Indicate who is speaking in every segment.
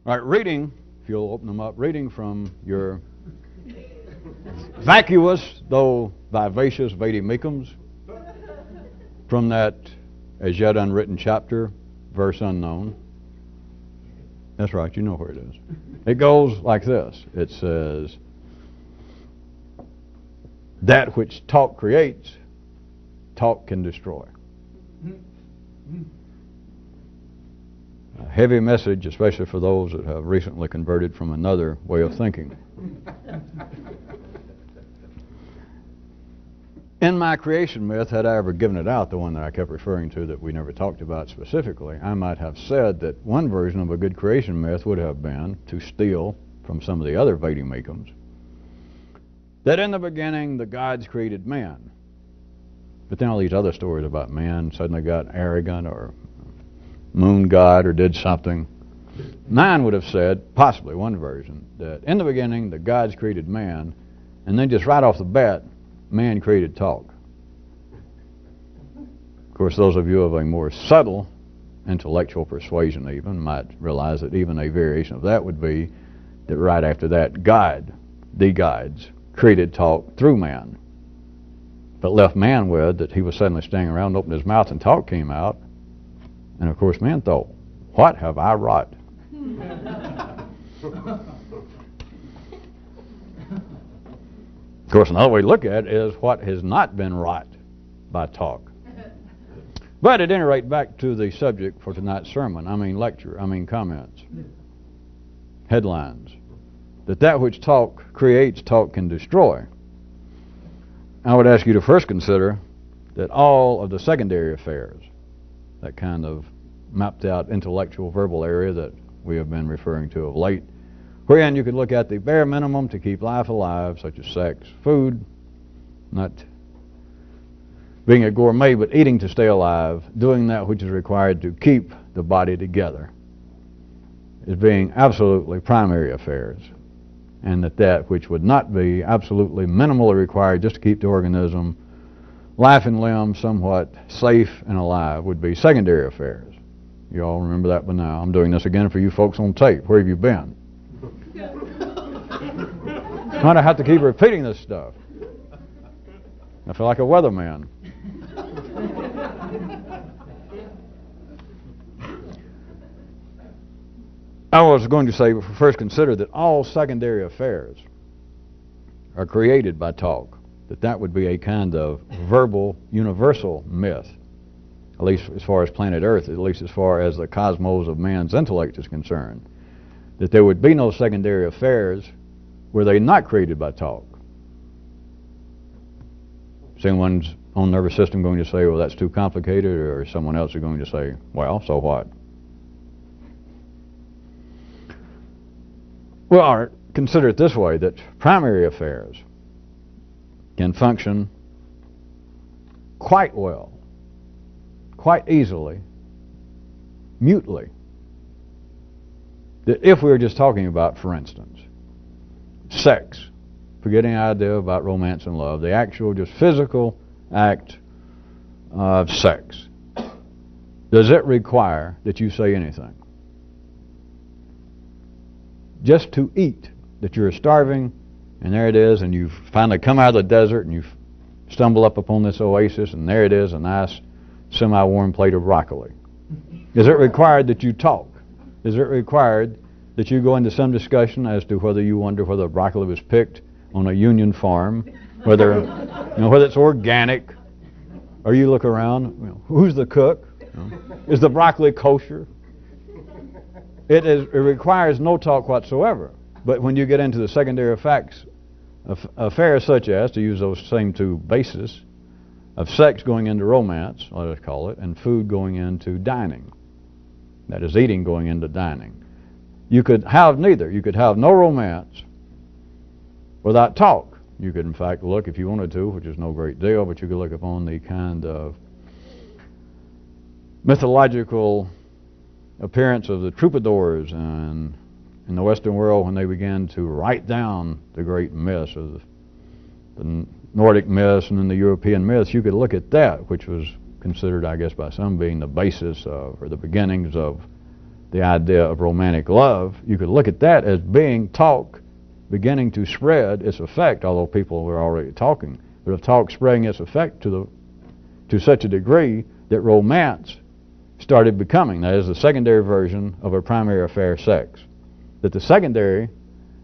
Speaker 1: All right, reading, if you'll open them up, reading from your vacuous, though vivacious Vedimikams, from that as yet unwritten chapter, verse unknown. That's right, you know where it is. It goes like this. It says, that which talk creates, talk can destroy. A heavy message, especially for those that have recently converted from another way of thinking. In my creation myth, had I ever given it out, the one that I kept referring to that we never talked about specifically, I might have said that one version of a good creation myth would have been, to steal from some of the other Vedimikams, that in the beginning the gods created man. But then all these other stories about man suddenly got arrogant or moon god or did something. Mine would have said, possibly one version, that in the beginning the gods created man, and then just right off the bat, man created talk. Of course, those of you of a more subtle intellectual persuasion even might realize that even a variation of that would be that right after that, the gods, created talk through man, but left man with that he was suddenly standing around, opened his mouth, and talk came out. And of course, man thought, what have I wrought? Of course, another way to look at it is what has not been wrought by talk. But at any rate, back to the subject for tonight's sermon, comments, headlines, that which talk creates, talk can destroy. I would ask you to first consider that all of the secondary affairs, that kind of mapped out intellectual verbal area that we have been referring to of late, wherein you could look at the bare minimum to keep life alive, such as sex, food, not being a gourmet, but eating to stay alive, doing that which is required to keep the body together, as being absolutely primary affairs, and that which would not be absolutely minimally required just to keep the organism, life and limb, somewhat safe and alive would be secondary affairs. You all remember that by now. I'm doing this again for you folks on tape. Where have you been? Why do I have to keep repeating this stuff? I feel like a weatherman. I was going to say, first consider that all secondary affairs are created by talk. That would be a kind of verbal universal myth, at least as far as planet Earth, at least as far as the cosmos of man's intellect is concerned, that there would be no secondary affairs were they not created by talk. Is anyone's own nervous system going to say, well, that's too complicated, or someone else is going to say, well, so what? Well, consider it this way, that primary affairs can function quite well, quite easily, mutely. That if we were just talking about, for instance, sex, forgetting the idea about romance and love, the actual just physical act of sex, does it require that you say anything? Just to eat, that you're starving, and there it is, and you've finally come out of the desert, and you stumble up upon this oasis, and there it is, a nice semi-warm plate of broccoli. Is it required that you talk? Is it required that you go into some discussion as to whether you wonder whether broccoli was picked on a union farm, whether whether it's organic, or you look around, who's the cook? Is the broccoli kosher? It requires no talk whatsoever. But when you get into the secondary effects of affairs such as, to use those same two bases, of sex going into romance, let us call it, and food going into dining, that is, eating going into dining, you could have neither. You could have no romance without talk. You could, in fact, look, if you wanted to, which is no great deal, but you could look upon the kind of mythological appearance of the troubadours and in the Western world when they began to write down the great myths of the Nordic myths and then the European myths. You could look at that, which was considered, I guess, by some being the basis of, or the beginnings of the idea of romantic love, you could look at that as being talk beginning to spread its effect, although people were already talking, but of talk spreading its effect to such a degree that romance started becoming, that is, the secondary version of a primary affair, sex. That the secondary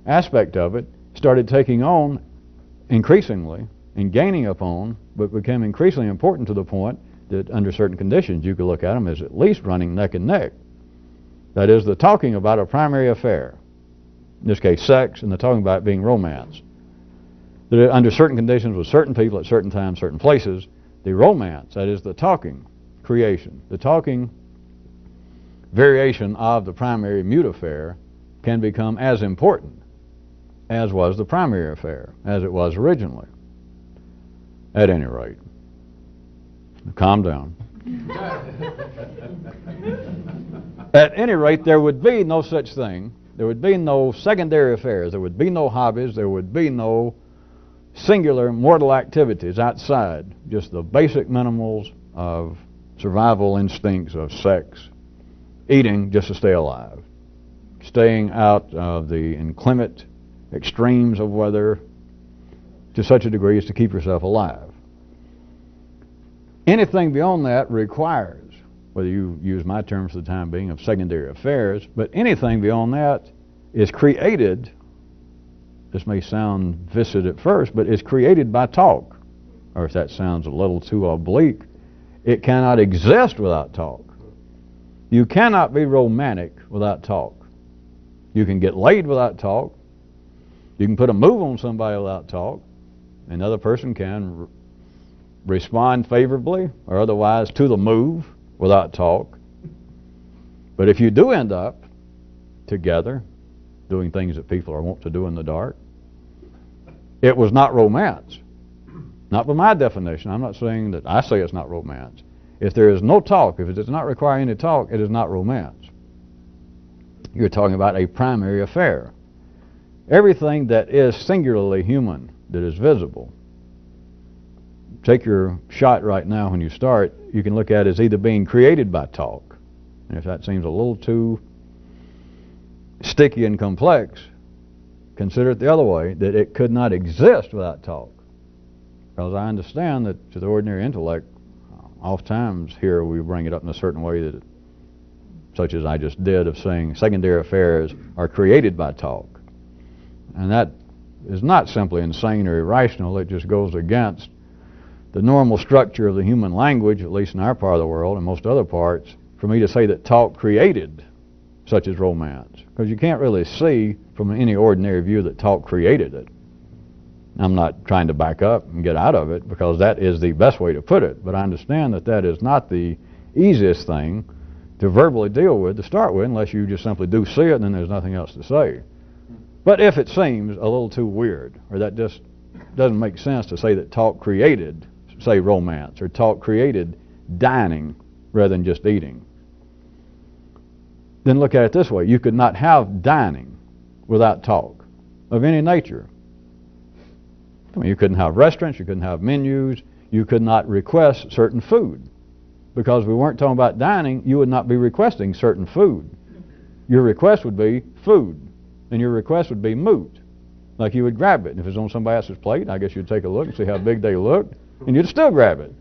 Speaker 1: aspect of it started taking on increasingly and gaining upon, but became increasingly important to the point that under certain conditions you could look at them as at least running neck and neck. That is, the talking about a primary affair, in this case sex, and the talking about it being romance. That under certain conditions with certain people at certain times, certain places, the romance, that is the talking creation, the talking variation of the primary mute affair, can become as important as was the primary affair, as it was originally. At any rate, calm down. At any rate, there would be no such thing. There would be no secondary affairs. There would be no hobbies. There would be no singular mortal activities outside just the basic minimals of survival instincts of sex, eating just to stay alive, staying out of the inclement extremes of weather to such a degree as to keep yourself alive. Anything beyond that requires, whether you use my terms for the time being of secondary affairs, but anything beyond that is created, this may sound viscid at first, but is created by talk. Or if that sounds a little too oblique, it cannot exist without talk. You cannot be romantic without talk. You can get laid without talk. You can put a move on somebody without talk. Another person can respond favorably or otherwise to the move without talk. But if you do end up together doing things that people are wont to do in the dark, it was not romance. Not by my definition. I'm not saying that I say it's not romance. If there is no talk, if it does not require any talk, it is not romance. You're talking about a primary affair. Everything that is singularly human, that is visible, take your shot right now when you start, you can look at it as either being created by talk, and if that seems a little too sticky and complex, consider it the other way, that it could not exist without talk. Because I understand that to the ordinary intellect, oftentimes here we bring it up in a certain way that, such as I just did, of saying secondary affairs are created by talk. And that is not simply insane or irrational, it just goes against the normal structure of the human language, at least in our part of the world and most other parts, for me to say that talk created such as romance. Because you can't really see from any ordinary view that talk created it. I'm not trying to back up and get out of it, because that is the best way to put it. But I understand that that is not the easiest thing to verbally deal with to start with, unless you just simply do see it and then there's nothing else to say. But if it seems a little too weird, or that just doesn't make sense to say that talk created, say, romance, or talk created dining rather than just eating, then look at it this way. You could not have dining without talk of any nature. I mean, you couldn't have restaurants, you couldn't have menus, you could not request certain food. Because if we weren't talking about dining, you would not be requesting certain food. Your request would be food, and your request would be moot. Like you would grab it, and if it's on somebody else's plate, I guess you'd take a look and see how big they looked, and you'd still grab it.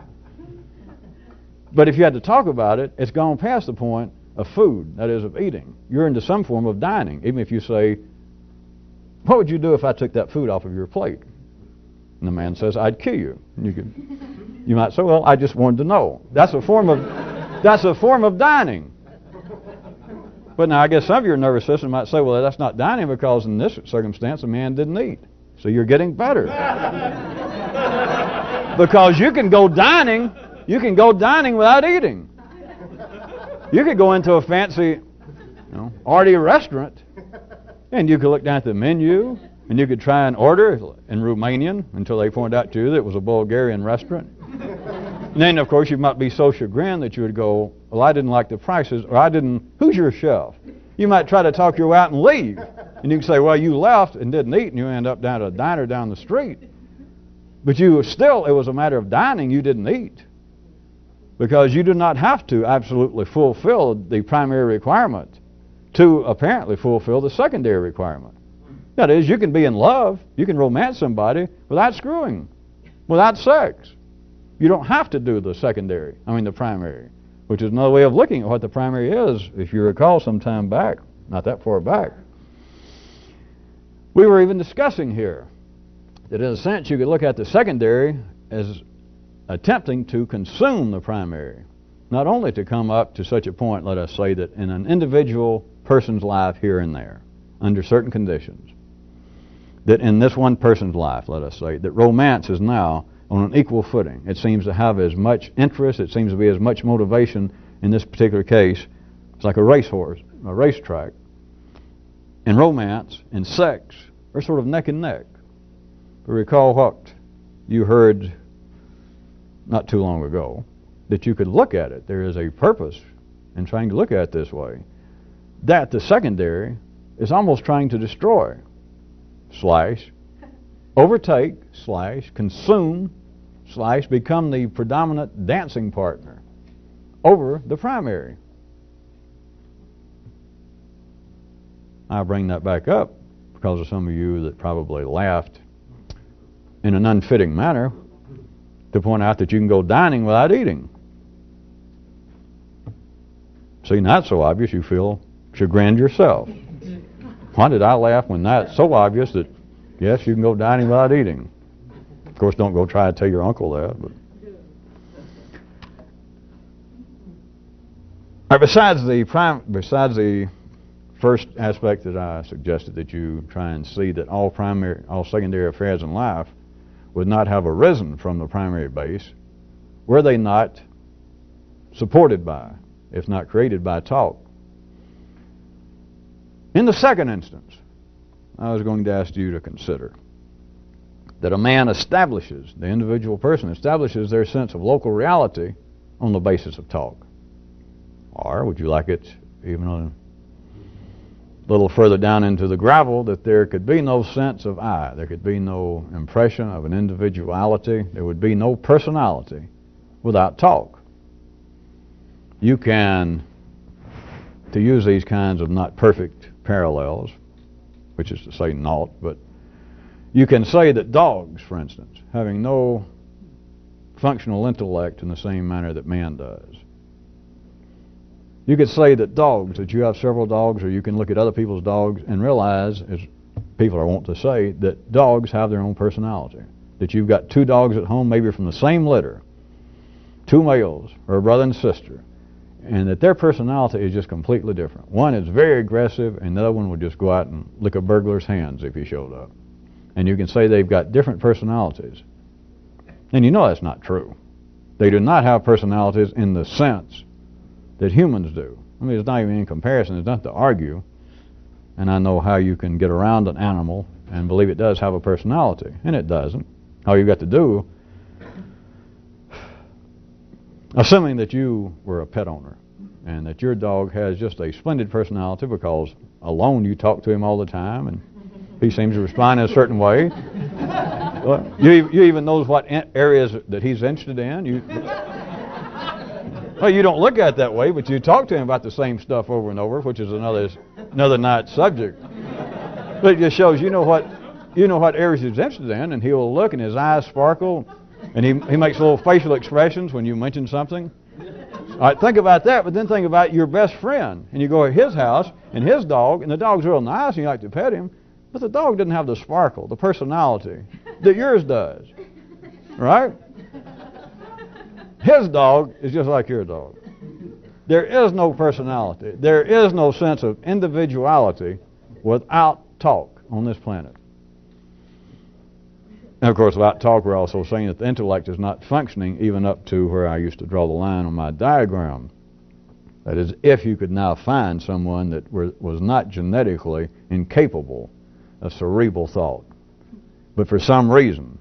Speaker 1: But if you had to talk about it, it's gone past the point of food, that is, of eating. You're into some form of dining, even if you say, what would you do if I took that food off of your plate? And the man says, I'd kill you. And you might say, well, I just wanted to know. That's a form of dining. But now I guess some of your nervous system might say, well, that's not dining, because in this circumstance a man didn't eat. So you're getting better. Because you can go dining without eating. You could go into a fancy, arty restaurant, and you could look down at the menu, and you could try and order in Romanian until they pointed out to you that it was a Bulgarian restaurant. And then, of course, you might be so chagrined that you would go, well, I didn't like the prices, or who's your chef? You might try to talk your way out and leave. And you can say, well, you left and didn't eat, and you end up down at a diner down the street. But it was a matter of dining, you didn't eat. Because you do not have to absolutely fulfill the primary requirement to apparently fulfill the secondary requirement. That is, you can be in love, you can romance somebody without screwing, without sex. You don't have to do the primary, which is another way of looking at what the primary is. If you recall some time back, not that far back, we were even discussing here that in a sense you could look at the secondary as attempting to consume the primary. Not only to come up to such a point, let us say, that in an individual person's life here and there, under certain conditions, that in this one person's life, let us say, that romance is now on an equal footing. It seems to have as much interest, it seems to be as much motivation in this particular case. It's like a racehorse, a racetrack. And romance and sex are sort of neck and neck. But recall what you heard not too long ago, that you could look at it. There is a purpose in trying to look at it this way. That the secondary is almost trying to destroy, / overtake, / consume, / become the predominant dancing partner over the primary. I bring that back up because of some of you that probably laughed in an unfitting manner to point out that you can go dining without eating. See, not so obvious you feel chagrined yourself. Why did I laugh when that's so obvious that, yes, you can go dining without eating? Of course, don't go try to tell your uncle that. But. All right, besides the first aspect that I suggested that you try and see that all secondary affairs in life would not have arisen from the primary base, were they not supported by, if not created by, talk. In the second instance, I was going to ask you to consider that a man establishes, the individual person establishes their sense of local reality on the basis of talk. Or would you like it even a little further down into the gravel, that there could be no sense of I, there could be no impression of an individuality, there would be no personality without talk. You can, to use these kinds of not perfect parallels, which is to say naught, but you can say that dogs, for instance, having no functional intellect in the same manner that man does, you could say that dogs, that you have several dogs, or you can look at other people's dogs and realize, as people are wont to say, that dogs have their own personality. That you've got two dogs at home, maybe from the same litter, two males, or a brother and sister, and that their personality is just completely different. One is very aggressive, and the other one would just go out and lick a burglar's hands if he showed up. And you can say they've got different personalities. And you know that's not true. They do not have personalities in the sense that humans do. I mean, it's not even in comparison. There's nothing to argue. And I know how you can get around an animal and believe it does have a personality. And it doesn't. All you've got to do, assuming that you were a pet owner and that your dog has just a splendid personality because alone you talk to him all the time and he seems to respond in a certain way. Well, you even knows what areas that he's interested in. Well, you don't look at it that way, but you talk to him about the same stuff over and over, which is another night's subject. But it just shows you know what areas he's interested in, and he'll look and his eyes sparkle, and he makes little facial expressions when you mention something. All right, think about that, but then think about your best friend, and you go at his house and his dog, and the dog's real nice, and you like to pet him, but the dog doesn't have the sparkle, the personality that yours does, right? His dog is just like your dog. There is no personality. There is no sense of individuality without talk on this planet. And of course, without talk, we're also saying that the intellect is not functioning even up to where I used to draw the line on my diagram. That is, if you could now find someone that was not genetically incapable of cerebral thought, but for some reason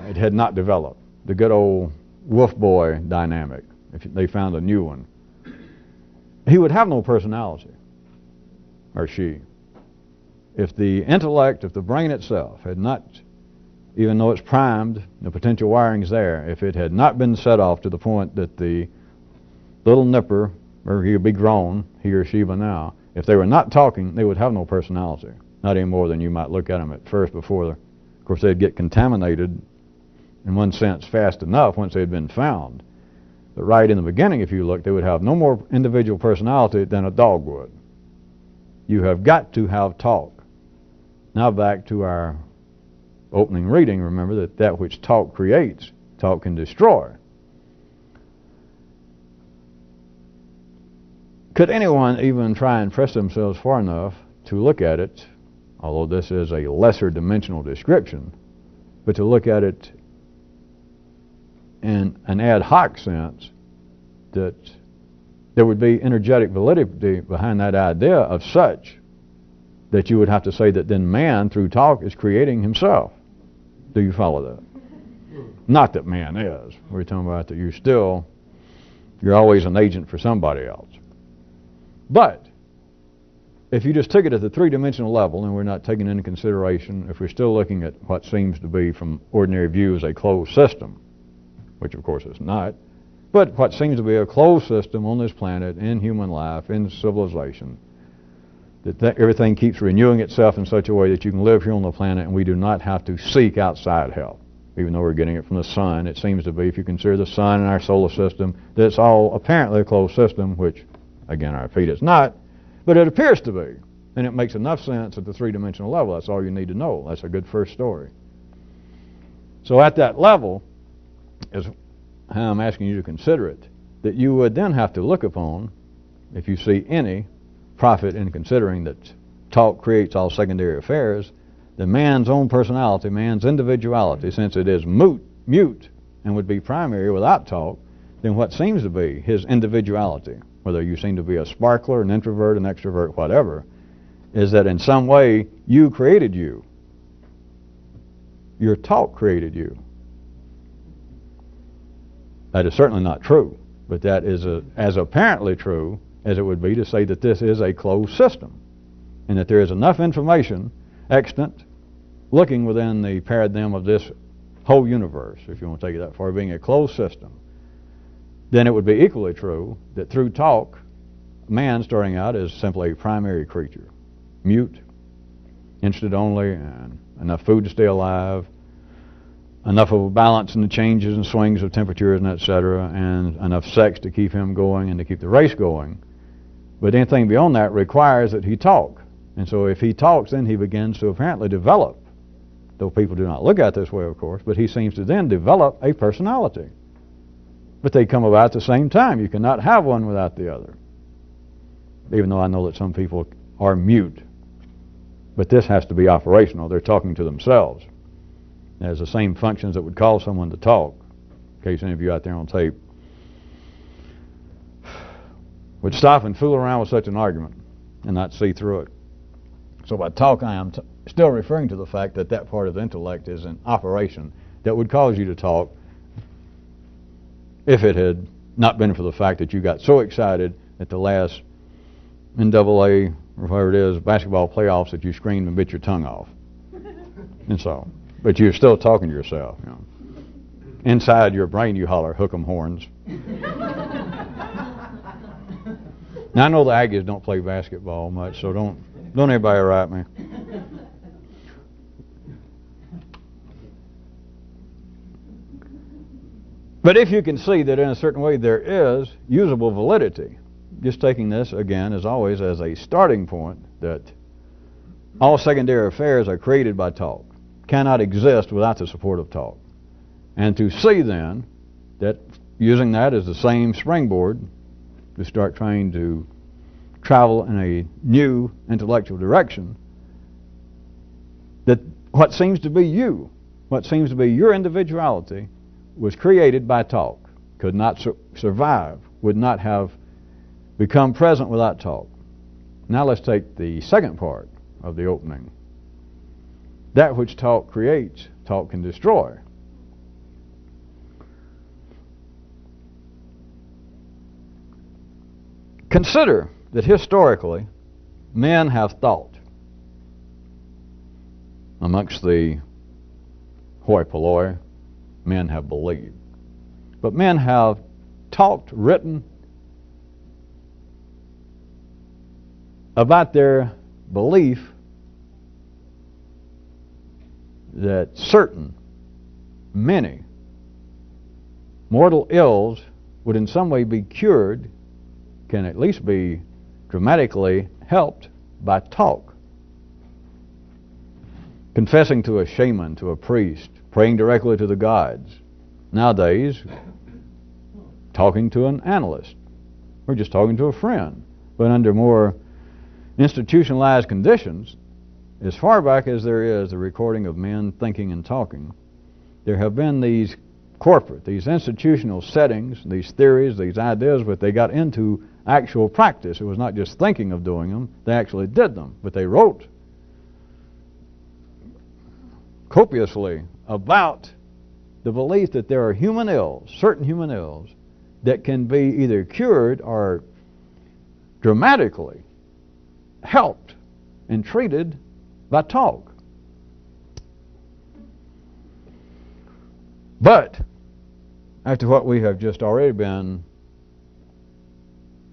Speaker 1: it had not developed. The good old wolf boy dynamic, if they found a new one, he would have no personality, or she. If the intellect, if the brain itself had not, even though it's primed, the potential wiring's there, if it had not been set off to the point that the little nipper or he'll be grown, he or she by now. If they were not talking, they would have no personality. Not any more than you might look at them at first before, of course, they'd get contaminated in one sense fast enough once they'd been found. But right in the beginning, if you look, they would have no more individual personality than a dog would. You have got to have talk. Now back to our opening reading, remember that which talk creates, talk can destroy. Could anyone even try and press themselves far enough to look at it, although this is a lesser dimensional description, but to look at it in an ad hoc sense, that there would be energetic validity behind that idea of such that you would have to say that then man, through talk, is creating himself. Do you follow that? Not that man is. We're talking about that you're always an agent for somebody else. But if you just took it at the three-dimensional level, and we're not taking into consideration, if we're still looking at what seems to be from ordinary view as a closed system, which of course it's not, but what seems to be a closed system on this planet, in human life, in civilization, that everything keeps renewing itself in such a way that you can live here on the planet and we do not have to seek outside help. Even though we're getting it from the sun, it seems to be, if you consider the sun and our solar system, that it's all apparently a closed system, which, again, I repeat, it's not, but it appears to be. And it makes enough sense at the three-dimensional level. That's all you need to know. That's a good first story. So at that level is how I'm asking you to consider it, that you would then have to look upon, if you see any profit in considering that talk creates all secondary affairs, that man's own personality, man's individuality, since it is mute and would be primary without talk, then what seems to be his individuality, whether you seem to be a sparkler, an introvert, an extrovert, whatever, is that in some way you created you. Your talk created you. That is certainly not true, but that is as apparently true as it would be to say that this is a closed system, and that there is enough information extant looking within the paradigm of this whole universe, if you want to take it that far, being a closed system. Then it would be equally true that through talk, man starting out is simply a primary creature, mute, interested only, and enough food to stay alive, enough of a balance in the changes and swings of temperatures and etc., and enough sex to keep him going and to keep the race going. But anything beyond that requires that he talk. And so if he talks, then he begins to apparently develop, though people do not look at it this way, of course, but he seems to then develop a personality. But they come about at the same time. You cannot have one without the other. Even though I know that some people are mute. But this has to be operational. They're talking to themselves. It has the same functions that would cause someone to talk. In case any of you out there on tape would stop and fool around with such an argument and not see through it. So by talk, I am still referring to the fact that that part of the intellect is in operation that would cause you to talk if it had not been for the fact that you got so excited at the last NAA, or whatever it is, basketball playoffs, that you screamed and bit your tongue off. And so, but you're still talking to yourself. You know. Inside your brain you holler, hook 'em horns. Now I know the Aggies don't play basketball much, so don't anybody write me. But if you can see that in a certain way there is usable validity, just taking this again as always as a starting point, that all secondary affairs are created by talk, cannot exist without the support of talk. And to see then that using that as the same springboard to start trying to travel in a new intellectual direction, that what seems to be you, what seems to be your individuality, was created by talk, could not survive, would not have become present without talk. Now let's take the second part of the opening. That which talk creates, talk can destroy. Consider that historically men have thought. Amongst the hoi polloi, men have believed. But men have talked, written, about their belief that many mortal ills would in some way be cured, can at least be dramatically helped by talk. Confessing to a shaman, to a priest, praying directly to the gods. Nowadays, talking to an analyst, or just talking to a friend. But under more institutionalized conditions, as far back as there is the recording of men thinking and talking, there have been these corporate, these institutional settings, these theories, these ideas, but they got into actual practice. It was not just thinking of doing them, they actually did them. But they wrote copiously about the belief that there are human ills, certain human ills, that can be either cured or dramatically helped and treated by talk. But after what we have just already been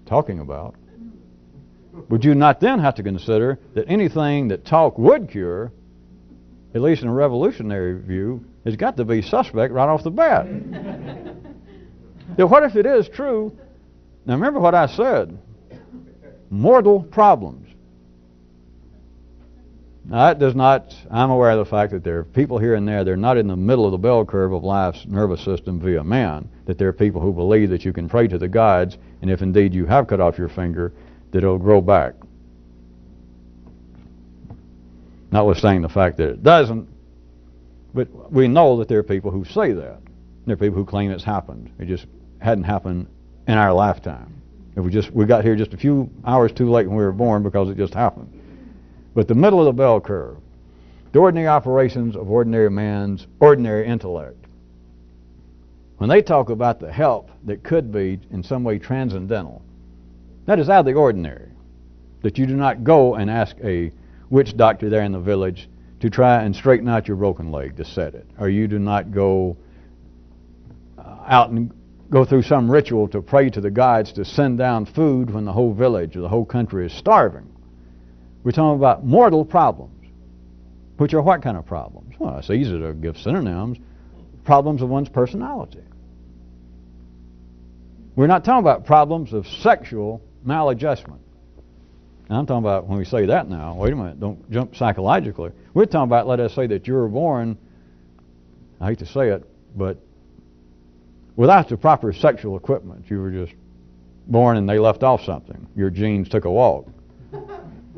Speaker 1: talking about, would you not then have to consider that anything that talk would cure, at least in a revolutionary view, has got to be suspect right off the bat? Now, what if it is true? Now remember what I said. Mortal problems. Now that does not, I'm aware of the fact that there are people here and there, they're not in the middle of the bell curve of life's nervous system via man, that there are people who believe that you can pray to the gods, and if indeed you have cut off your finger, that it'll grow back. Notwithstanding the fact that it doesn't, but we know that there are people who say that. There are people who claim it's happened. It just hadn't happened in our lifetime. We got here just a few hours too late when we were born because it just happened. But the middle of the bell curve, the ordinary operations of ordinary man's ordinary intellect, when they talk about the help that could be in some way transcendental, that is out of the ordinary. That you do not go and ask a witch doctor there in the village to try and straighten out your broken leg to set it. Or you do not go out and go through some ritual to pray to the gods to send down food when the whole village or the whole country is starving. We're talking about mortal problems, which are what kind of problems? Well, it's easy to give synonyms. Problems of one's personality. We're not talking about problems of sexual maladjustment. Now, I'm talking about, when we say that now, wait a minute, don't jump psychologically. We're talking about, let us say that you were born, I hate to say it, but without the proper sexual equipment. You were just born and they left off something. Your genes took a walk.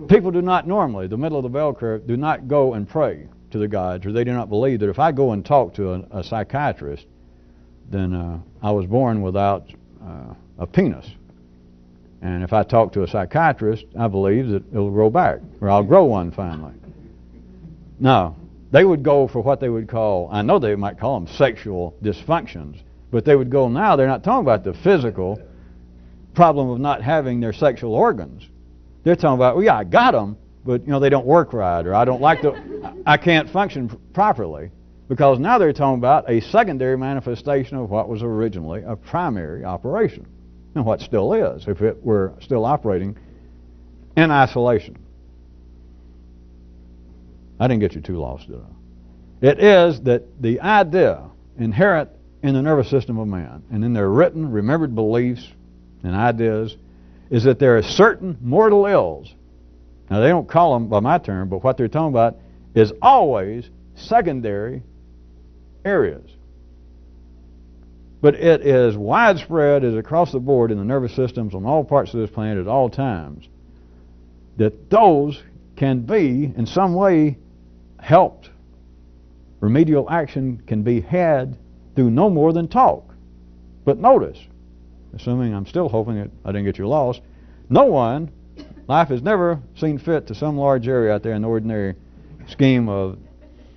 Speaker 1: People do not normally, the middle of the bell curve, do not go and pray to the gods, or they do not believe that if I go and talk to a psychiatrist, then I was born without a penis. And if I talk to a psychiatrist, I believe that it'll grow back, or I'll grow one finally. No, they would go for what they would call, I know they might call them sexual dysfunctions, but they would go now, they're not talking about the physical problem of not having their sexual organs. They're talking about, well, yeah, I got them, but they don't work right, or I can't function properly, because now they're talking about a secondary manifestation of what was originally a primary operation, and what still is, if it were still operating in isolation. I didn't get you too lost, did I? It is that the idea inherent in the nervous system of man, and in their written, remembered beliefs and ideas, is that there are certain mortal ills. Now, they don't call them by my term, but what they're talking about is always secondary areas. But it is widespread, is across the board in the nervous systems on all parts of this planet at all times, that those can be in some way helped. Remedial action can be had through no more than talk. But notice, assuming I'm still hoping that I didn't get you lost, no one, life has never seen fit to some large area out there in the ordinary scheme of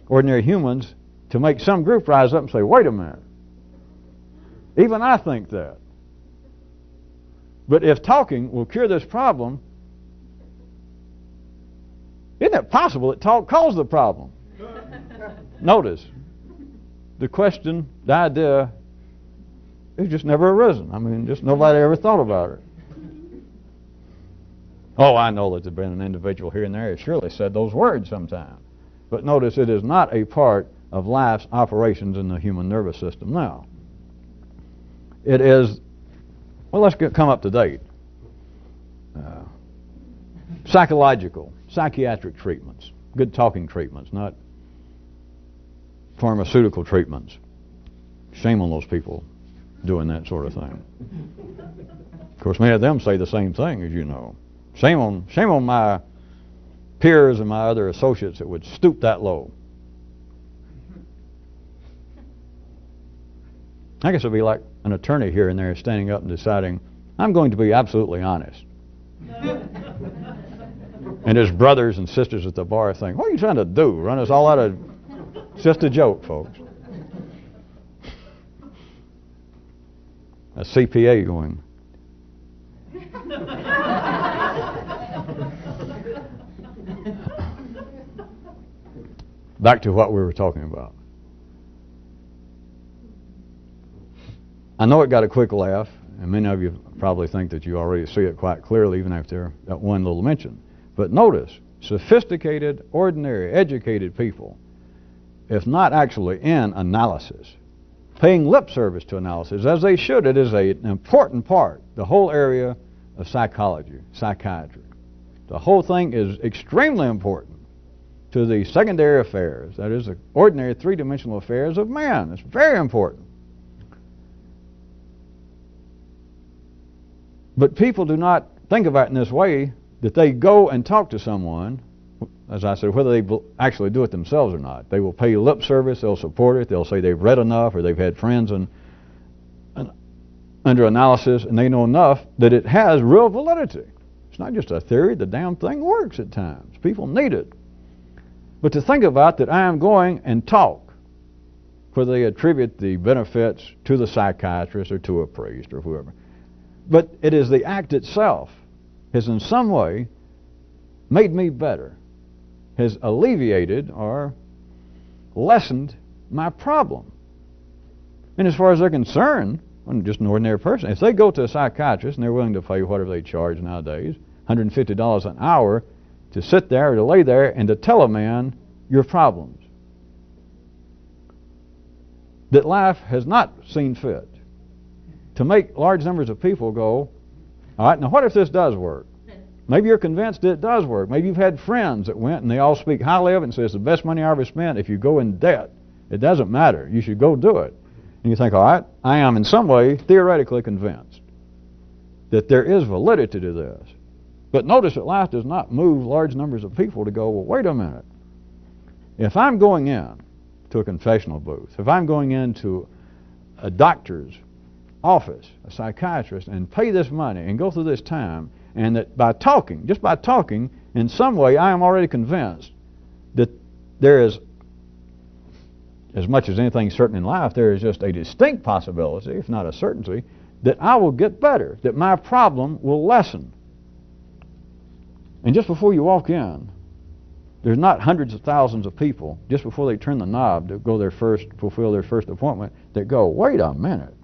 Speaker 1: ordinary humans to make some group rise up and say, wait a minute, even I think that. But if talking will cure this problem, isn't it possible that talk caused the problem? Notice, the question, the idea, it's just never arisen. I mean, just nobody ever thought about it. Oh, I know that there's been an individual here and there who surely said those words sometime. But notice it is not a part of life's operations in the human nervous system now. It is, well, let's come up to date. Psychiatric treatments, good talking treatments, not pharmaceutical treatments. Shame on those people doing that sort of thing. Of course, many of them say the same thing, as you know. Shame on my peers and my other associates that would stoop that low. I guess it would be like an attorney here and there standing up and deciding, I'm going to be absolutely honest. And his brothers and sisters at the bar think, what are you trying to do? Run us all out of... It's just a joke, folks. A CPA going. Back to what we were talking about. I know it got a quick laugh, and many of you probably think that you already see it quite clearly, even after that one little mention. But notice, sophisticated, ordinary, educated people, if not actually in analysis, paying lip service to analysis, as they should, it is an important part, the whole area of psychology, psychiatry. The whole thing is extremely important to the secondary affairs, that is, the ordinary three-dimensional affairs of man. It's very important. But people do not think about it in this way, that they go and talk to someone, as I said, whether they actually do it themselves or not. They will pay lip service, they'll support it, they'll say they've read enough or they've had friends under analysis, and they know enough that it has real validity. It's not just a theory, the damn thing works at times. People need it. But to think about that I am going and talk, whether they attribute the benefits to the psychiatrist or to a priest or whoever, but it is the act itself has in some way made me better, has alleviated or lessened my problem. And as far as they're concerned, I'm just an ordinary person. If they go to a psychiatrist and they're willing to pay whatever they charge nowadays, $150 an hour, to sit there or to lay there and to tell a man your problems, that life has not seen fit to make large numbers of people go, all right, now what if this does work? Maybe you're convinced it does work. Maybe you've had friends that went and they all speak highly of it and say it's the best money I ever spent. If you go in debt, it doesn't matter. You should go do it. And you think, all right, I am in some way theoretically convinced that there is validity to this. But notice that life does not move large numbers of people to go, well, wait a minute. If I'm going in to a confessional booth, if I'm going into a doctor's office, a psychiatrist, and pay this money and go through this time, and that by talking, just by talking, in some way I am already convinced that there is, as much as anything certain in life, there is just a distinct possibility, if not a certainty, that I will get better, that my problem will lessen. And just before you walk in, there's not hundreds of thousands of people, just before they turn the knob to go fulfill their first appointment, that go, wait a minute.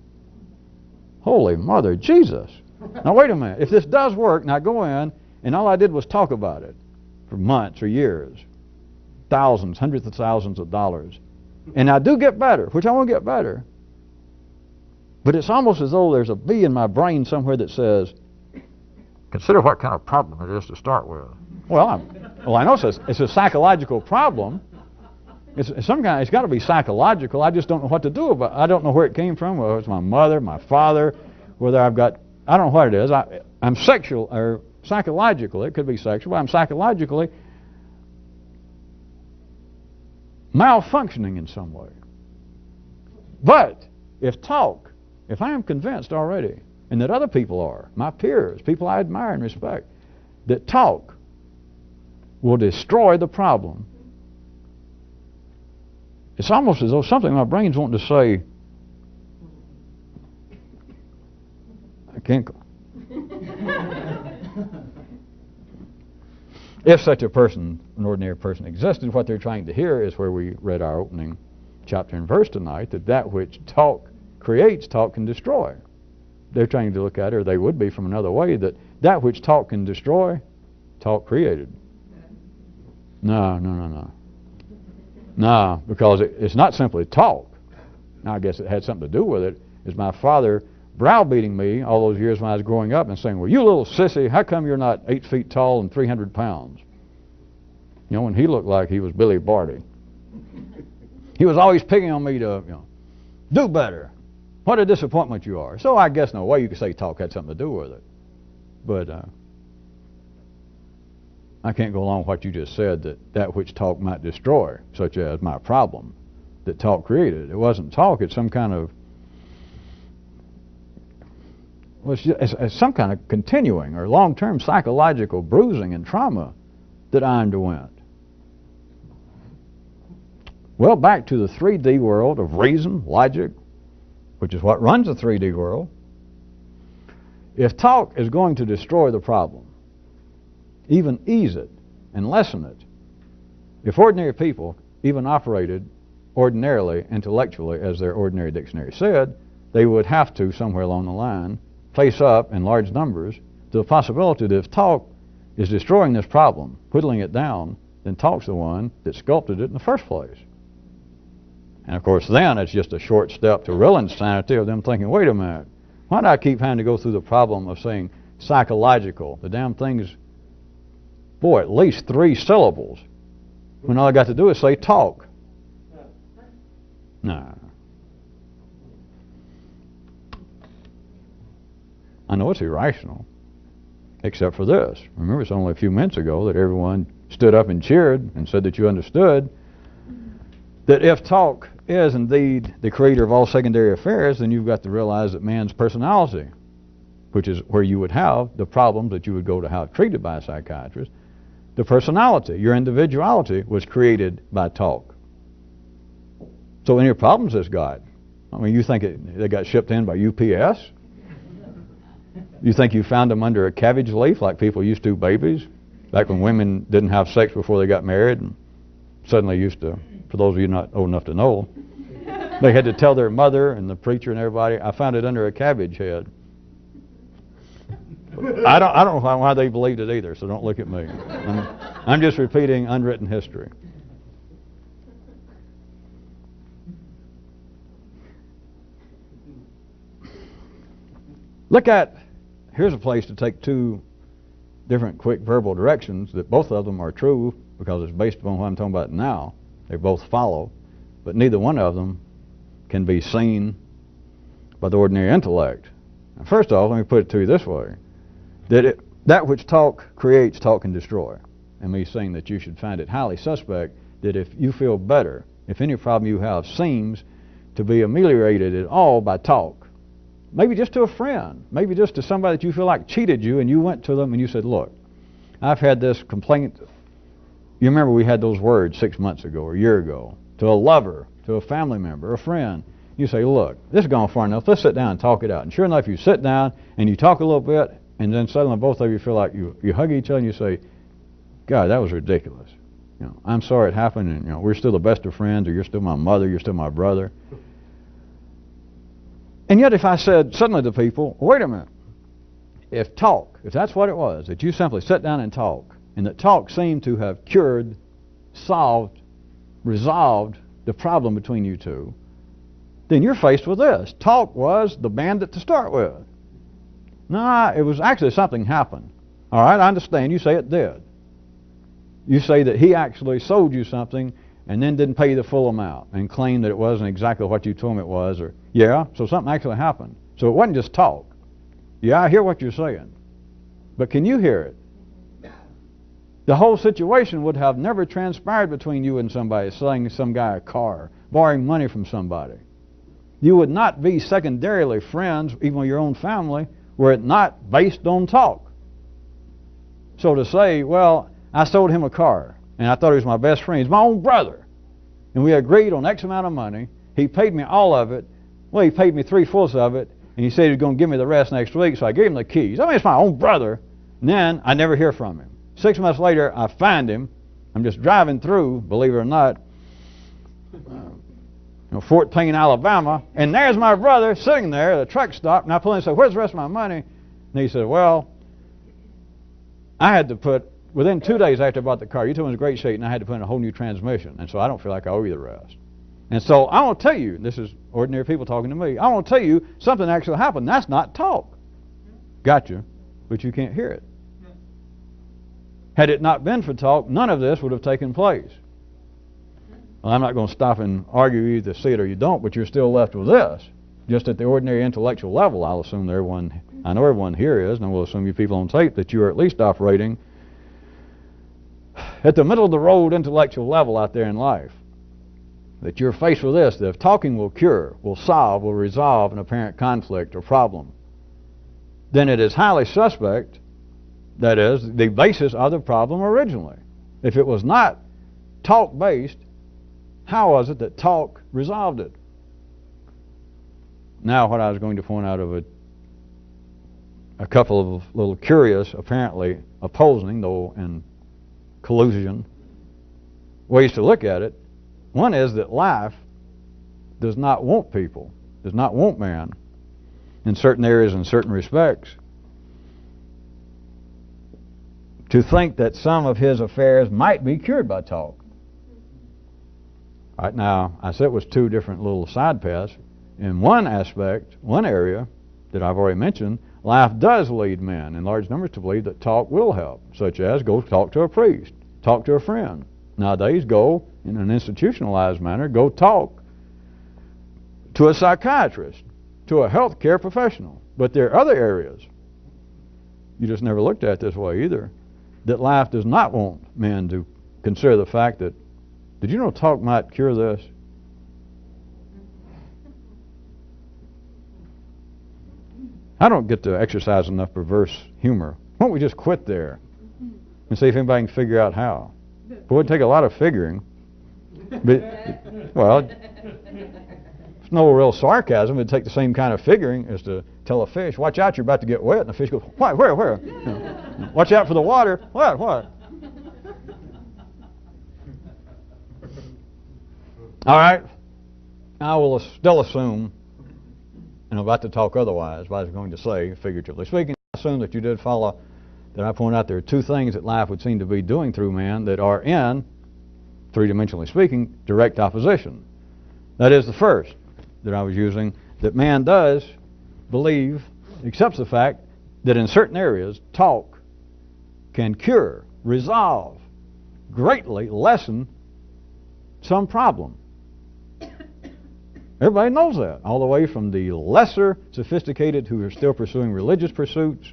Speaker 1: Holy Mother Jesus. Now wait a minute. If this does work, now go in, and all I did was talk about it for months or years, thousands, hundreds of thousands of dollars, and I do get better, which I want to get better, but it's almost as though there's a bee in my brain somewhere that says, consider what kind of problem it is to start with. Well, I know it's a psychological problem. It's some kind. It's got to be psychological. I just don't know what to do about it. I don't know where it came from. Whether it's my mother, my father, whether I don't know what it is. I'm sexual or psychological. It could be sexual. But I'm psychologically malfunctioning in some way. But if I am convinced already, and that other people are, my peers, people I admire and respect, that talk will destroy the problem, it's almost as though something in my brain's wanting to say, I can't go. If such a person, an ordinary person, existed, what they're trying to hear is where we read our opening chapter and verse tonight, that which talk creates, talk can destroy. They're trying to look at it, or they would be from another way, that which talk can destroy, talk created. No. No, because it's not simply talk. Now, I guess it had something to do with it. It's my father browbeating me all those years when I was growing up and saying, well, you little sissy, how come you're not 8 feet tall and 300 pounds? You know, and he looked like he was Billy Barty. He was always picking on me to, do better. What a disappointment you are. So I guess in a way you could say talk had something to do with it. But I can't go along with what you just said, that which talk might destroy, such as my problem, that talk created. It wasn't talk, it's some kind of, it's some kind of continuing or long-term psychological bruising and trauma that I underwent. Well, back to the 3D world of reason, logic, which is what runs the 3D world. If talk is going to destroy the problem, even ease it and lessen it, if ordinary people even operated ordinarily, intellectually, as their ordinary dictionary said, they would have to, somewhere along the line, face up in large numbers to the possibility that if talk is destroying this problem, whittling it down, then talk's the one that sculpted it in the first place. And of course then it's just a short step to real insanity of them thinking, wait a minute, why do I keep having to go through the problem of saying psychological? The damn thing's, boy, at least 3 syllables, when all I got to do is say talk. No. I know it's irrational, except for this. Remember, it's only a few minutes ago that everyone stood up and cheered and said that you understood that if talk is indeed the creator of all secondary affairs, then you've got to realize that man's personality, which is where you would have the problems that you would go to have treated by a psychiatrist, the personality, your individuality, was created by talk. So any problems it's got, I mean, you think they got shipped in by UPS? You think you found them under a cabbage leaf like people used to babies? Back when women didn't have sex before they got married and suddenly used to, for those of you not old enough to know, they had to tell their mother and the preacher and everybody, I found it under a cabbage head. I don't know why they believed it either, so don't look at me. I'm just repeating unwritten history. Look at, here's a place to take 2 different quick verbal directions that both of them are true because it's based upon what I'm talking about now. They both follow, but neither one of them can be seen by the ordinary intellect. Now, first off, let me put it to you this way, that which talk creates, talk can destroy. And me saying that you should find it highly suspect that if you feel better, if any problem you have seems to be ameliorated at all by talk, maybe just to a friend, maybe just to somebody that you feel like cheated you, and you went to them and you said, look, I've had this complaint. You remember we had those words 6 months ago or a year ago, to a lover, to a family member, a friend. You say, look, this has gone far enough, let's sit down and talk it out. And sure enough, you sit down and you talk a little bit, and then suddenly both of you feel like you hug each other and you say, God, that was ridiculous. I'm sorry it happened, and we're still the best of friends, or you're still my mother, you're still my brother. And yet if I said suddenly to people, wait a minute, if that's what it was, that you simply sit down and talk, and that talk seemed to have cured, solved, resolved the problem between you two, then you're faced with this. Talk was the bandit to start with. No, it was actually something happened. All right, I understand. You say it did. You say that he actually sold you something and then didn't pay you the full amount and claimed that it wasn't exactly what you told him it was, or yeah, so something actually happened. So it wasn't just talk. Yeah, I hear what you're saying, but can you hear it? The whole situation would have never transpired between you and somebody, selling some guy a car, borrowing money from somebody. You would not be secondarily friends, even with your own family, were it not based on talk. So to say, well, I sold him a car, and I thought he was my best friend. He's my own brother. And we agreed on X amount of money. He paid me all of it. Well, he paid me 3/4 of it, and he said he was going to give me the rest next week, so I gave him the keys. I mean, it's my own brother. And then I never hear from him. 6 months later, I find him. I'm just driving through, believe it or not, Fort Payne, Alabama, and there's my brother sitting there at a truck stop, and I pull in and say, where's the rest of my money? And he said, well, I had to put within 2 days after I bought the car, you told me it was in great shape, and I had to put in a whole new transmission. And so I don't feel like I owe you the rest. And so I want to tell you, this is ordinary people talking to me, I want to tell you something actually happened. That's not talk. Gotcha. But you can't hear it. Had it not been for talk, none of this would have taken place. Well, I'm not going to stop and argue you either see it or you don't, but you're still left with this. Just at the ordinary intellectual level, I'll assume that I know everyone here is, and I will assume you people on tape, that you are at least operating at the middle of the road intellectual level out there in life. That you're faced with this, that if talking will cure, will solve, will resolve an apparent conflict or problem, then it is highly suspect, that is, the basis of the problem originally. If it was not talk-based, how was it that talk resolved it? Now what I was going to point out of a couple of little curious, apparently opposing, though in collusion, ways to look at it. One is that life does not want people, does not want man, in certain areas, in certain respects, to think that some of his affairs might be cured by talk. Right now, I said it was two different little side paths. In one aspect, one area that I've already mentioned, life does lead men in large numbers to believe that talk will help, such as go talk to a priest, talk to a friend. Nowadays, go, in an institutionalized manner, go talk to a psychiatrist, to a healthcare professional. But there are other areas, you just never looked at this way either, that life does not want men to consider the fact that, did you know talk might cure this? I don't get to exercise enough perverse humor. Why don't we just quit there and see if anybody can figure out how? It would take a lot of figuring. But, well, it's no real sarcasm. It'd take the same kind of figuring as to tell a fish, watch out, you're about to get wet. And the fish goes, what, where? You know, watch out for the water. What? All right. I will still assume, and I'm about to talk otherwise, but I was going to say, figuratively speaking, I assume that you did follow that I point out there are two things that life would seem to be doing through man that are in, three-dimensionally speaking, direct opposition. That is the first that I was using, that man does believe, accepts the fact that in certain areas, talk can cure, resolve, greatly lessen some problem. Everybody knows that, all the way from the lesser sophisticated who are still pursuing religious pursuits,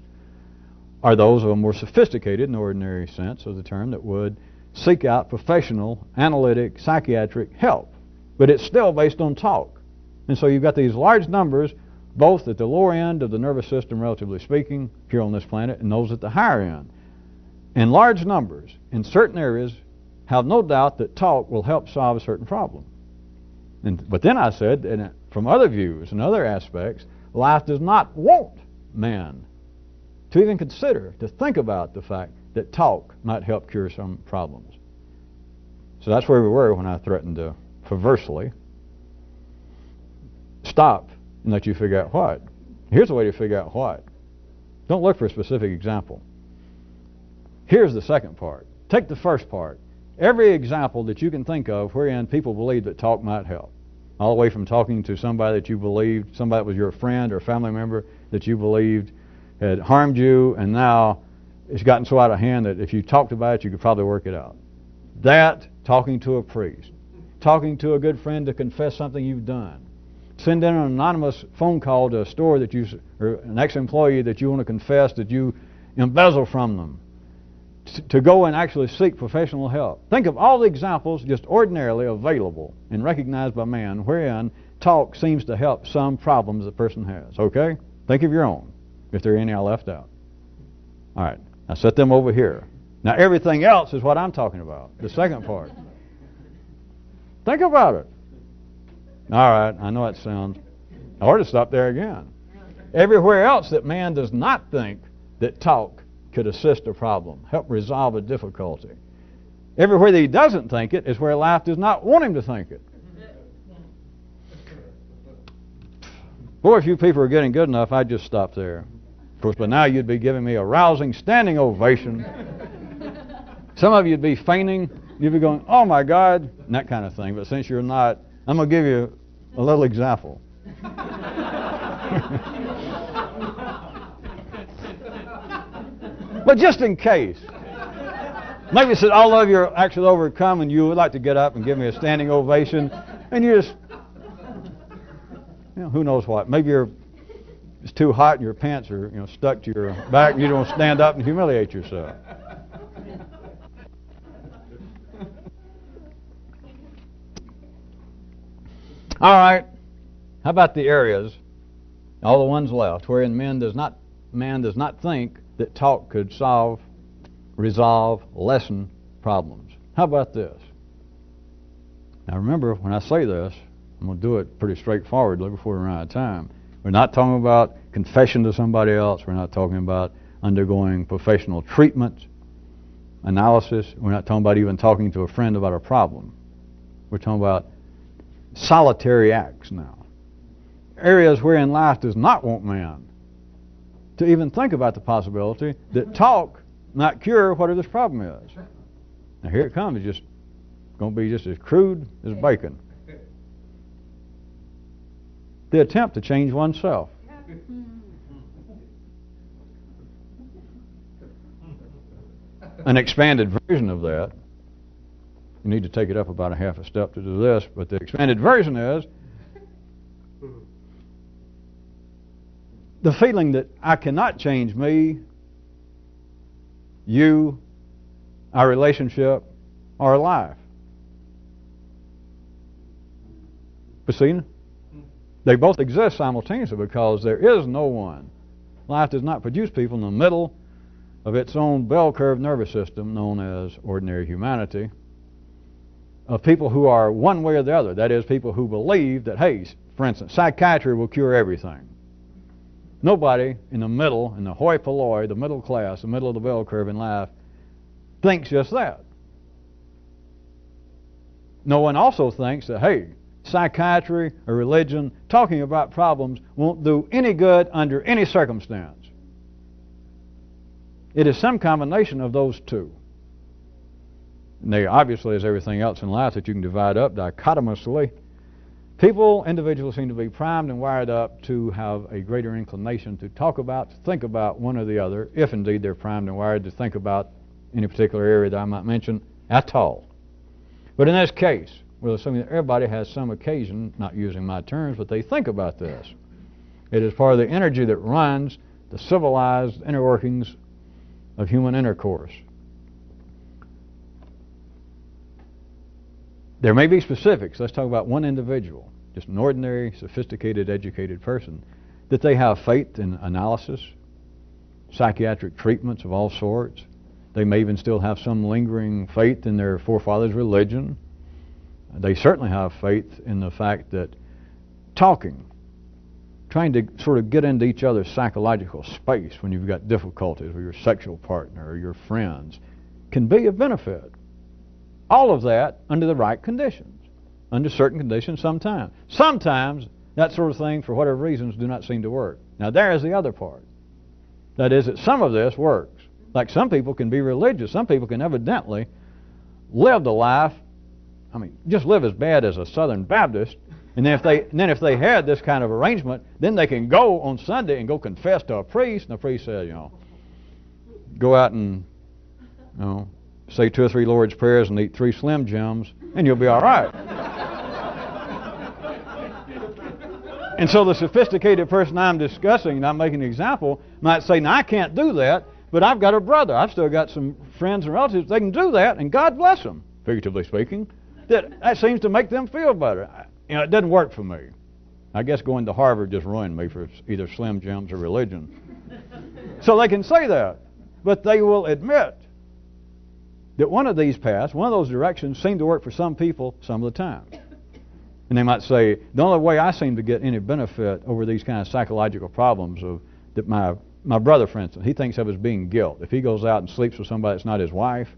Speaker 1: are those of a more sophisticated, in the ordinary sense of the term, that would seek out professional, analytic, psychiatric help. But it's still based on talk. And so you've got these large numbers, both at the lower end of the nervous system, relatively speaking, here on this planet, and those at the higher end. And large numbers, in certain areas, have no doubt that talk will help solve a certain problem. But then I said, and from other views and other aspects, life does not want man to even consider, to think about the fact that talk might help cure some problems. So that's where we were when I threatened to perversely stop and let you figure out what. Here's the way to figure out what. Don't look for a specific example. Here's the second part. Take the first part. Every example that you can think of wherein people believe that talk might help. All the way from talking to somebody that you believed, somebody that was your friend or family member that you believed had harmed you, and now it's gotten so out of hand that if you talked about it, you could probably work it out. That, talking to a priest, talking to a good friend to confess something you've done, send in an anonymous phone call to a store that you, or an ex-employee that you want to confess that you embezzle from them, to go and actually seek professional help. Think of all the examples just ordinarily available and recognized by man wherein talk seems to help some problems the person has. Okay? Think of your own, if there are any I left out. All right. Now set them over here. Now everything else is what I'm talking about, the second part. Think about it. All right. I know it sounds... I ought to stop there again. Everywhere else that man does not think that talk could assist a problem, help resolve a difficulty. Everywhere that he doesn't think it is where life does not want him to think it. Boy, if you people are getting good enough, I'd just stop there. Of course, but now you'd be giving me a rousing standing ovation Some of you would be fainting. You'd be going, oh my God, and that kind of thing. But since you're not, I'm going to give you a little example. But just in case. Maybe it's that all of you are actually overcome and you would like to get up and give me a standing ovation. And you just, who knows what. Maybe it's too hot and your pants are stuck to your back and you don't stand up and humiliate yourself. All right. How about the areas, all the ones left, wherein man does not think that talk could solve, resolve, lessen problems? How about this? Now remember, when I say this, I'm going to do it pretty straightforwardly before we run out of time. We're not talking about confession to somebody else. We're not talking about undergoing professional treatment, analysis. We're not talking about even talking to a friend about a problem. We're talking about solitary acts now. Areas wherein life does not want man to even think about the possibility that talk might cure whatever this problem is. Now here it comes. It's just going to be just as crude as bacon. The attempt to change oneself. An expanded version of that. You need to take it up about a half a step to do this, but the expanded version is the feeling that I cannot change me, you, our relationship, our life. But see, they both exist simultaneously because there is no one. Life does not produce people in the middle of its own bell curve nervous system known as ordinary humanity, of people who are one way or the other. That is, people who believe that, hey, for instance, psychiatry will cure everything. Nobody in the middle, in the hoi polloi, the middle class, the middle of the bell curve in life, thinks just that. No one also thinks that, hey, psychiatry or religion, talking about problems won't do any good under any circumstance. It is some combination of those two. And they obviously, as everything else in life that you can divide up dichotomously, individuals seem to be primed and wired up to have a greater inclination to talk about, to think about one or the other, if indeed they're primed and wired to think about any particular area that I might mention at all. But in this case, we're assuming that everybody has some occasion, not using my terms, but they think about this. It is part of the energy that runs the civilized inner workings of human intercourse. There may be specifics. Let's talk about one individual, just an ordinary, sophisticated, educated person, that they have faith in analysis, psychiatric treatments of all sorts. They may even still have some lingering faith in their forefathers' religion. They certainly have faith in the fact that talking, trying to sort of get into each other's psychological space when you've got difficulties with your sexual partner or your friends, can be of benefit. All of that under the right conditions, under certain conditions sometimes. Sometimes that sort of thing, for whatever reasons, do not seem to work. Now there is the other part. That is that some of this works. Like some people can be religious. Some people can evidently live the life, just live as bad as a Southern Baptist. And then if they had this kind of arrangement, then they can go on Sunday and go confess to a priest. And the priest says, go out and, say 2 or 3 Lord's Prayers and eat 3 Slim Jims, and you'll be all right. And so the sophisticated person I'm discussing, and I'm making an example, might say, now I can't do that, but I've got a brother. I've still got some friends and relatives. They can do that, and God bless them, figuratively speaking. That seems to make them feel better. It doesn't work for me. I guess going to Harvard just ruined me for either Slim Jims or religion. So they can say that, but they will admit that one of these paths, one of those directions, seem to work for some people some of the time. And they might say, the only way I seem to get any benefit over these kind of psychological problems of that my brother, for instance, he thinks of as being guilt. If he goes out and sleeps with somebody that's not his wife,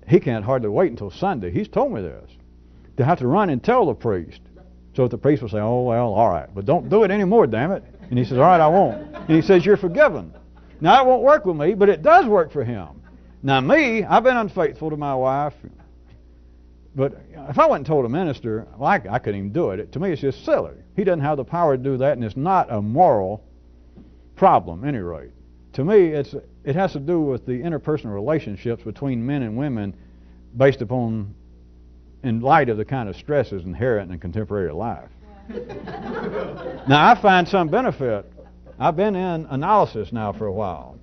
Speaker 1: he can't hardly wait until Sunday. He's told me this. To have to run and tell the priest. So if the priest will say, oh, well, all right, but don't do it anymore, damn it. And he says, all right, I won't. And he says, you're forgiven. Now, it won't work with me, but it does work for him. Now me, I've been unfaithful to my wife, but if I went and told a minister, well, I couldn't even do it. To me, it's just silly. He doesn't have the power to do that, and it's not a moral problem, at any rate. To me, it has to do with the interpersonal relationships between men and women based upon, in light of the kind of stresses inherent in contemporary life. Now, I find some benefit. I've been in analysis now for a while.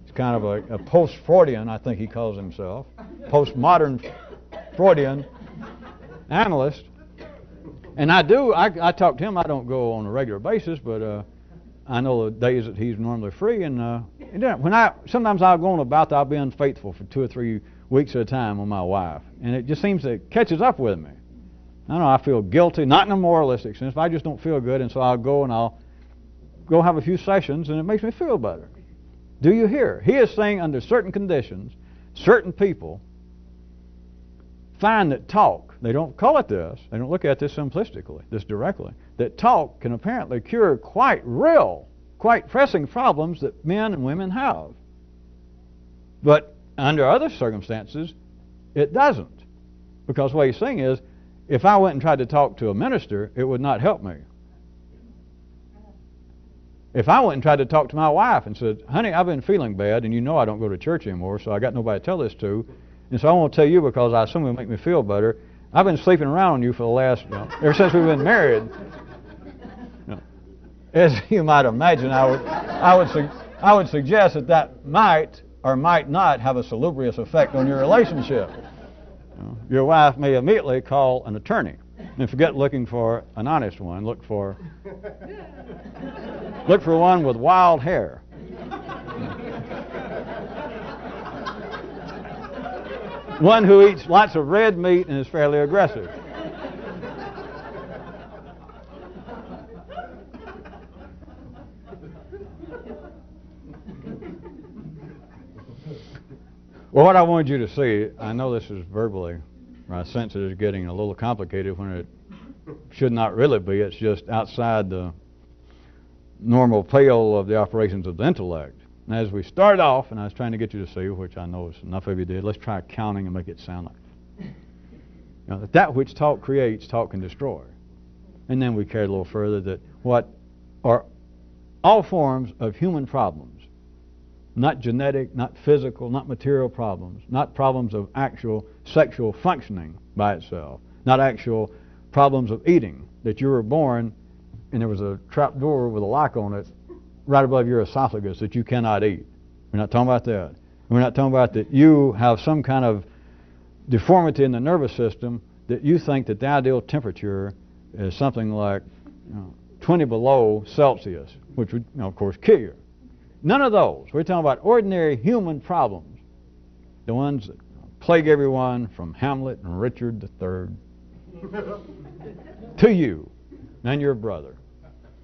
Speaker 1: It's kind of a post-Freudian, I think he calls himself, postmodern Freudian analyst. And I talk to him. I don't go on a regular basis, but I know the days that he's normally free. And sometimes I'll go on about, I'll be unfaithful for 2 or 3 weeks at a time with my wife. And it just seems to catches up with me. I don't know, I feel guilty, not in a moralistic sense, but I just don't feel good. And so I'll go and I'll go have a few sessions, and it makes me feel better. Do you hear? He is saying under certain conditions, certain people find that talk, they don't call it this, they don't look at this simplistically, this directly, that talk can apparently cure quite real, quite pressing problems that men and women have. But under other circumstances, it doesn't. Because what he's saying is, if I went and tried to talk to a minister, it would not help me. If I went and tried to talk to my wife and said, honey, I've been feeling bad, and you know I don't go to church anymore, so I got nobody to tell this to, and so I want to tell you because I assume it'll make me feel better. I've been sleeping around on you for the last, ever since we've been married. As you might imagine, I would suggest that might or might not have a salubrious effect on your relationship. Your wife may immediately call an attorney. And forget looking for an honest one. Look for one with wild hair. One who eats lots of red meat and is fairly aggressive. Well, what I wanted you to see, I know this is verbally, I sense it is getting a little complicated when it should not really be. It's just outside the normal pale of the operations of the intellect. And as we start off, and I was trying to get you to see, which I know enough of you did, let's try counting and make it sound like that which talk creates, talk can destroy. And then we carried a little further that what are all forms of human problems, not genetic, not physical, not material problems, not problems of actual sexual functioning by itself, not actual problems of eating, that you were born and there was a trap door with a lock on it right above your esophagus that you cannot eat. We're not talking about that. We're not talking about that you have some kind of deformity in the nervous system that you think that the ideal temperature is something like 20 below Celsius, which would, of course, kill you. None of those. We're talking about ordinary human problems, the ones that plague everyone from Hamlet and Richard III to you and your brother.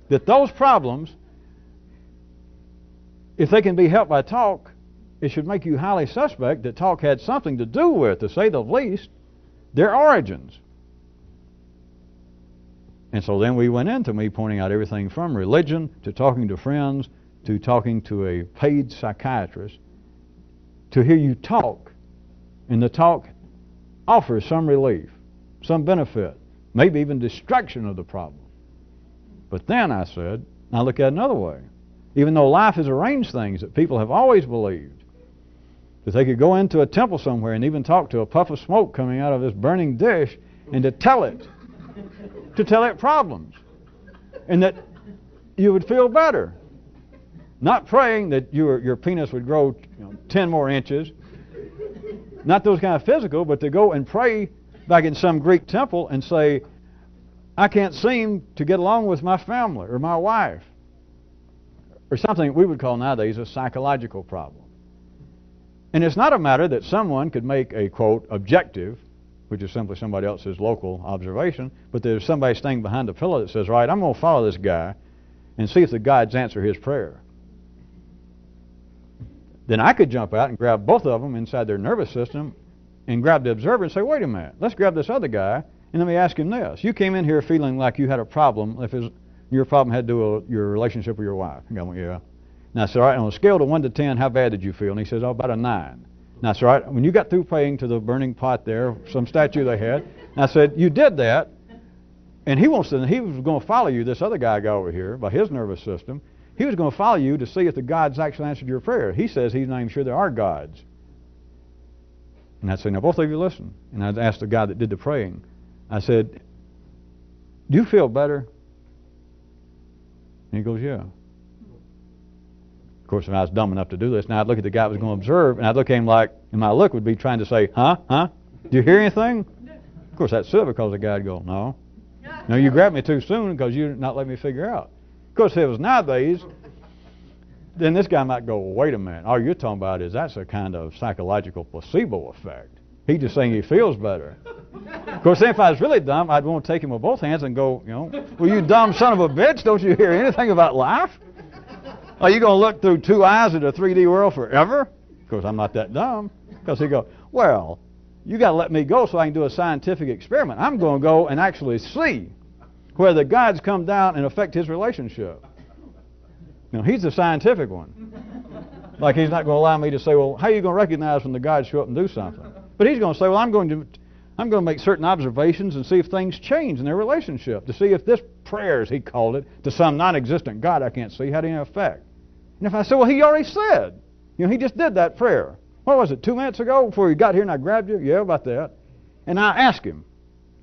Speaker 1: That those problems, if they can be helped by talk, it should make you highly suspect that talk had something to do with, to say the least, their origins. And so then we went into me pointing out everything from religion to talking to friends to talking to a paid psychiatrist to hear you talk, and the talk offers some relief, some benefit, maybe even destruction of the problem. But then I said, now look at it another way. Even though life has arranged things that people have always believed, that they could go into a temple somewhere and even talk to a puff of smoke coming out of this burning dish and to tell it problems, and that you would feel better. Not praying that your penis would grow 10 more inches, not those kind of physical, but to go and pray back in some Greek temple and say, I can't seem to get along with my family or my wife, or something we would call nowadays a psychological problem. And it's not a matter that someone could make a, quote, objective, which is simply somebody else's local observation, but there's somebody standing behind the pillow that says, right, I'm going to follow this guy and see if the gods answer his prayer. Then I could jump out and grab both of them inside their nervous system and grab the observer and say, wait a minute, let's grab this other guy and let me ask him this. You came in here feeling like you had a problem, your problem had to do with your relationship with your wife. And I went, yeah. And I said, all right, on a scale of 1 to 10, how bad did you feel? And he says, oh, about a 9. And I said, all right, when you got through praying to the burning pot there, some statue they had, and I said, you did that, and he was going to follow you, this other guy over here, by his nervous system. He was going to follow you to see if the gods actually answered your prayer. He says he's not even sure there are gods. And I said, now both of you listen. And I asked the guy that did the praying, I said, do you feel better? And he goes, yeah. Of course, if I was dumb enough to do this, now I'd look at the guy that was going to observe, and I'd look at him like, and my look would be trying to say, huh? Do you hear anything? Of course, that's silly because the guy would go, no. No, you grabbed me too soon because you're not letting me figure out. Of course, if it was nowadays, then this guy might go, well, wait a minute. All you're talking about is that's a kind of psychological placebo effect. He's just saying he feels better. Of course, then if I was really dumb, I'd want to take him with both hands and go, well, you dumb son of a bitch, don't you hear anything about life? Are you going to look through two eyes at a 3D world forever? Of course, I'm not that dumb. Because he'd go, well, you got to let me go so I can do a scientific experiment. I'm going to go and actually see where the gods come down and affect his relationship. He's the scientific one. Like he's not going to allow me to say, well, how are you going to recognize when the gods show up and do something? But he's going to say, well, I'm going to make certain observations and see if things change in their relationship, to see if this prayer, as he called it, to some non-existent God I can't see, had any effect. And if I say, well, he already said, he just did that prayer. What was it, 2 minutes ago before he got here and I grabbed you? Yeah, about that. And I asked him,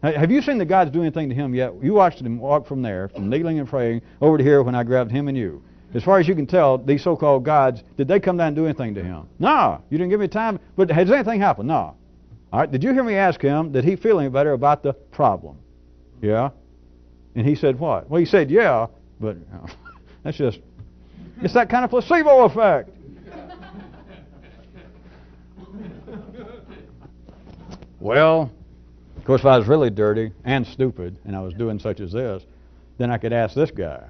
Speaker 1: have you seen the gods do anything to him yet? You watched him walk from there, from kneeling and praying, over to here when I grabbed him and you. As far as you can tell, these so-called gods, did they come down and do anything to him? No. You didn't give me time. But has anything happened? No. All right. Did you hear me ask him, did he feel any better about the problem? Yeah. And he said what? Well, he said yeah, but that's just, it's that kind of placebo effect. Well, of course, if I was really dirty and stupid and I was doing such as this, then I could ask this guy.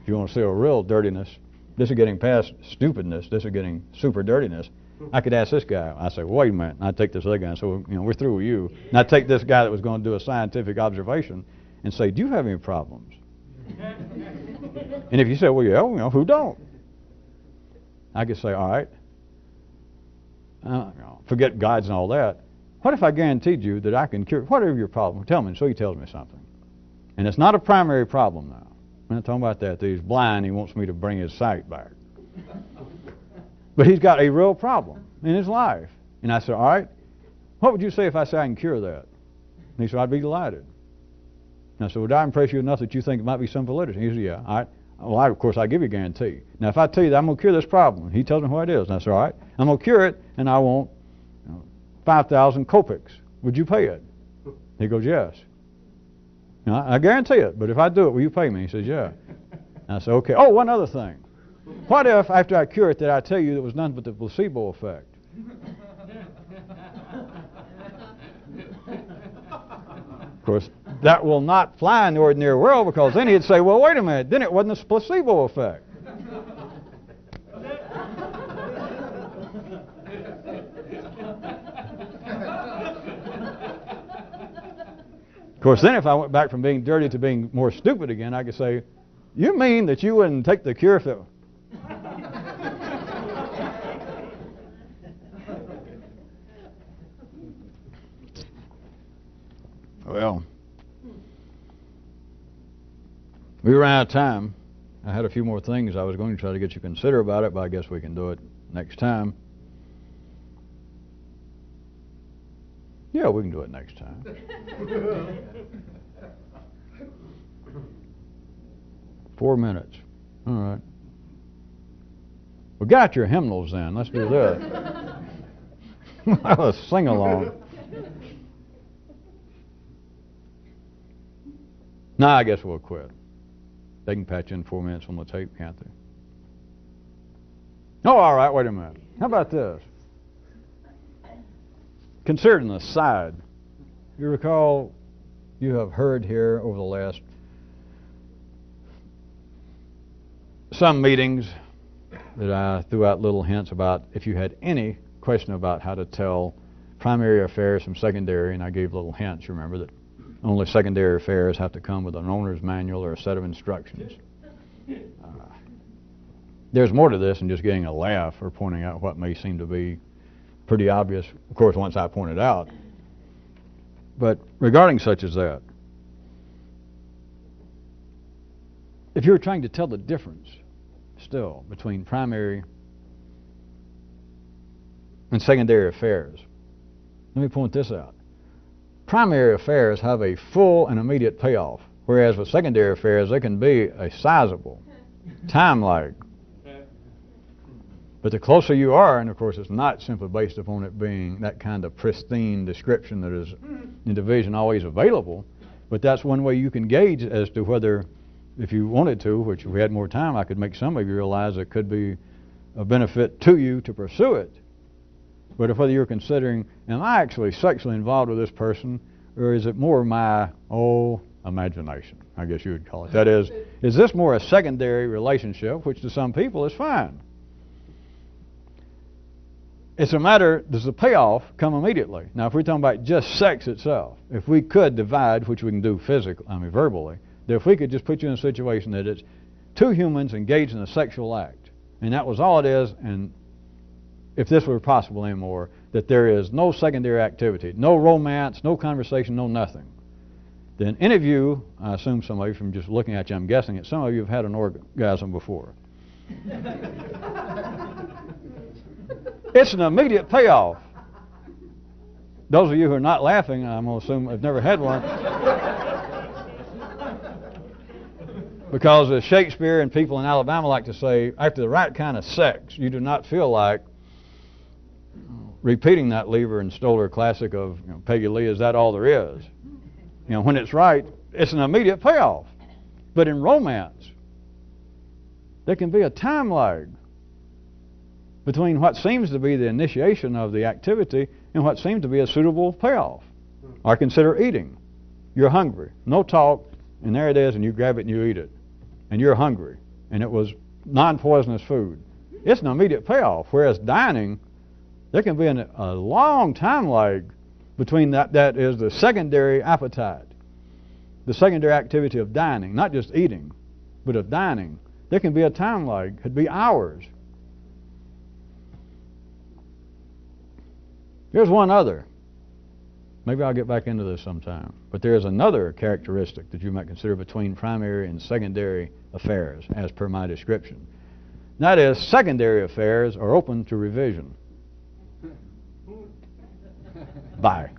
Speaker 1: If you want to see a real dirtiness, this is getting past stupidness, this is getting super dirtiness. I could ask this guy. I say, well, wait a minute. And I'd take this other guy and say, well, we're through with you. And I'd take this guy that was going to do a scientific observation and say, do you have any problems? And if you say, well, yeah, who don't? I could say, all right, forget gods and all that. What if I guaranteed you that I can cure whatever your problem? Tell me. So he tells me something. And it's not a primary problem now. I'm not talking about that. He's blind. He wants me to bring his sight back. But he's got a real problem in his life. And I said, all right, what would you say if I say I can cure that? And he said, I'd be delighted. And I said, would I impress you enough that you think it might be some validity? He said, yeah. All right. Well, of course, I give you a guarantee. Now, if I tell you that I'm going to cure this problem, he tells me what it is. And I said, all right, I'm going to cure it, and I want 5,000 kopecks. Would you pay it? He goes, yes. Now, I guarantee it, but if I do it, will you pay me? He says, yeah. And I said, okay. Oh, one other thing. What if, after I cure it, that I tell you it was nothing but the placebo effect? Of course, that will not fly in the ordinary world, because then he'd say, well, wait a minute, then it wasn't a placebo effect. Of course, then if I went back from being dirty to being more stupid again, I could say, you mean that you wouldn't take the cure if it... Well, we ran out of time. I had a few more things I was going to try to get you to consider about it, but I guess we can do it next time. Yeah, we can do it next time. 4 minutes. All right. Well, get out your hymnals then. Let's do that. Let's sing along. No, I guess we'll quit. They can patch in 4 minutes on the tape, can't they? Oh, all right, wait a minute. How about this? Consider an aside. You recall you have heard here over the last some meetings that I threw out little hints about if you had any question about how to tell primary affairs from secondary, and I gave little hints, you remember, that only secondary affairs have to come with an owner's manual or a set of instructions. There's more to this than just getting a laugh or pointing out what may seem to be pretty obvious, of course, once I point it out. But regarding such as that, if you were trying to tell the difference still between primary and secondary affairs, let me point this out. Primary affairs have a full and immediate payoff, whereas with secondary affairs, they can be a sizable time lag. But the closer you are, and of course it's not simply based upon it being that kind of pristine description that is in division always available, but that's one way you can gauge as to whether, if you wanted to, which if we had more time, I could make some of you realize it could be a benefit to you to pursue it. But if whether you're considering, am I actually sexually involved with this person, or is it more my, imagination, I guess you would call it. That is this more a secondary relationship, which to some people is fine. It's a matter, does the payoff come immediately? Now, if we're talking about just sex itself, if we could divide, which we can do verbally, that if we could just put you in a situation that it's two humans engaged in a sexual act, and that was all it is, and if this were possible anymore, that there is no secondary activity, no romance, no conversation, no nothing, then any of you, I assume some of you from just looking at you, I'm guessing that some of you have had an orgasm before. It's an immediate payoff. Those of you who are not laughing, I'm going to assume have never had one. Because as Shakespeare and people in Alabama like to say, after the right kind of sex, you do not feel like repeating that Lever and Stoller classic of Peggy Lee, is that all there is? When it's right, it's an immediate payoff. But in romance, there can be a time lag between what seems to be the initiation of the activity and what seems to be a suitable payoff. Or consider eating. You're hungry. No talk, and there it is, and you grab it and you eat it. And you're hungry. And it was non-poisonous food. It's an immediate payoff. Whereas dining, there can be a long time lag between that is the secondary appetite. The secondary activity of dining, not just eating, but of dining. There can be a time lag. It could be hours. Here's one other. Maybe I'll get back into this sometime. But there is another characteristic that you might consider between primary and secondary affairs, as per my description. That is, secondary affairs are open to revision. Bye.